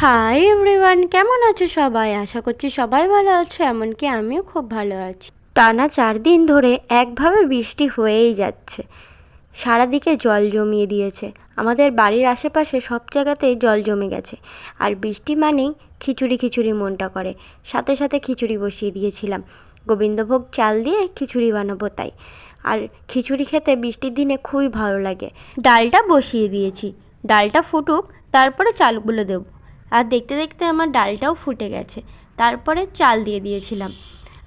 Hi everyone, কেমন আছো সবাই? আশা করছি সবাই ভালো আছো, এমনকি আমিও খুব ভালো আছি। টানা 4 দিন ধরে একভাবে বৃষ্টি হয়েই যাচ্ছে, সারাদিকে জল জমিয়ে দিয়েছে। আমাদের বাড়ির আশেপাশে সব জায়গাতেই জল জমে গেছে। আর বৃষ্টি মানেই খিচুড়ি খিচুড়ি মনটা করে। সাথে সাথে খিচুড়ি বসিয়ে দিয়েছিলাম, গোবিন্দভোগ চাল দিয়ে খিচুড়ি বানাবো তাই। আর খিচুড়ি খেতে বৃষ্টির দিনে খুবই ভালো লাগে। ডালটা বসিয়ে দিয়েছি, ডালটা ফুটুক, তারপরে চালগুলো দেবো। আর দেখতে দেখতে আমার ডালটাও ফুটে গেছে, তারপরে চাল দিয়ে দিয়েছিলাম।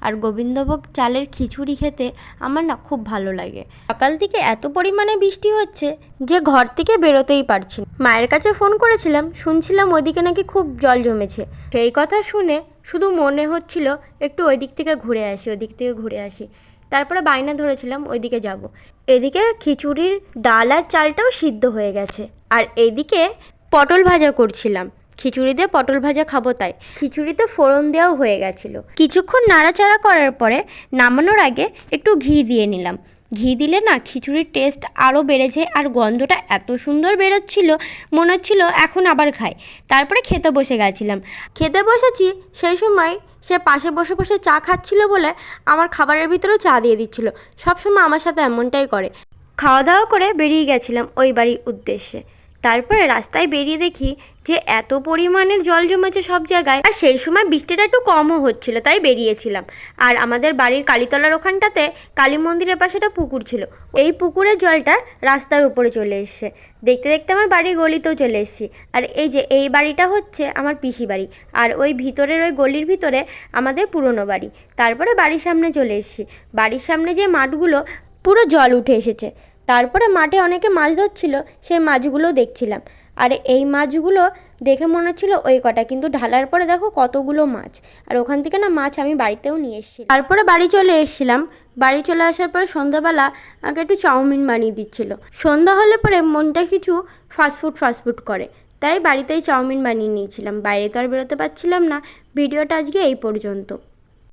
আর গোবিন্দভোগ চালের খিচুড়ি খেতে আমার না খুব ভালো লাগে। সকাল থেকে এত পরিমাণে বৃষ্টি হচ্ছে যে ঘর থেকে বেরোতেই পারছি না। মায়ের কাছে ফোন করেছিলাম, শুনছিলাম ওইদিকে নাকি খুব জল জমেছে। সেই কথা শুনে শুধু মনে হচ্ছিল একটু ওই দিক থেকে ঘুরে আসি। তারপরে বায়না ধরেছিলাম ওইদিকে যাব। এদিকে খিচুড়ির ডাল আর চালটাও সিদ্ধ হয়ে গেছে, আর এইদিকে পটল ভাজা করছিলাম। খিচুড়ি দিয়ে পটল ভাজা খাবো তাই। খিচুড়িতে ফোড়ন দেওয়াও হয়ে গেছিলো। কিছুক্ষণ নাড়াচাড়া করার পরে নামানোর আগে একটু ঘি দিয়ে নিলাম। ঘি দিলে না খিচুড়ির টেস্ট আরও বেড়ে যায়, আর গন্ধটা এত সুন্দর বেরোচ্ছিল, মনে হচ্ছিলো এখন আবার খাই। তারপরে খেতে বসে গেছিলাম। খেতে বসেছি, সেই সময় সে পাশে বসে বসে চা খাচ্ছিল বলে আমার খাবারের ভিতরেও চা দিয়ে দিচ্ছিল। সবসময় আমার সাথে এমনটাই করে। খাওয়া দাওয়া করে বেরিয়ে গেছিলাম ওই বাড়ির উদ্দেশ্যে। তারপরে রাস্তায় বেরিয়ে দেখি যে এত পরিমাণের জল জমেছে সব জায়গায়। আর সেই সময় বৃষ্টিটা একটু কমও হচ্ছিল, তাই বেরিয়েছিলাম। আর আমাদের বাড়ির কালীতলার ওখানটাতে কালী মন্দিরের পাশে একটা পুকুর ছিল। এই পুকুরের জলটা রাস্তার উপরে চলে এসছে। দেখতে দেখতে আমার বাড়ির গলিতেও চলে এসেছি। আর এই যে এই বাড়িটা হচ্ছে আমার পিসি বাড়ি, আর ওই ভিতরের ওই গলির ভিতরে আমাদের পুরনো বাড়ি। তারপরে বাড়ির সামনে চলে এসেছি। বাড়ির সামনে যে মাঠগুলো পুরো জল উঠে এসেছে। তারপরে মাঠে অনেকে মাছ ধরছিল, সেই মাছগুলো দেখছিলাম। আর এই মাছগুলো দেখে মনে হচ্ছিলো ওই কটা, কিন্তু ঢালার পরে দেখো কতগুলো মাছ। আর ওখান থেকে না মাছ আমি বাড়িতেও নিয়ে এসেছি। তারপরে বাড়ি চলে এসেছিলাম। বাড়ি চলে আসার পরে সন্ধ্যাবেলা আমাকে একটু চাউমিন বানিয়ে দিচ্ছিলো। সন্ধ্যা হলে পরে মনটা কিছু ফাস্টফুড করে, তাই বাড়িতেই চাউমিন বানিয়ে নিয়েছিলাম। বাইরে তো আর বেরোতে পারছিলাম না। ভিডিওটা আজকে এই পর্যন্ত।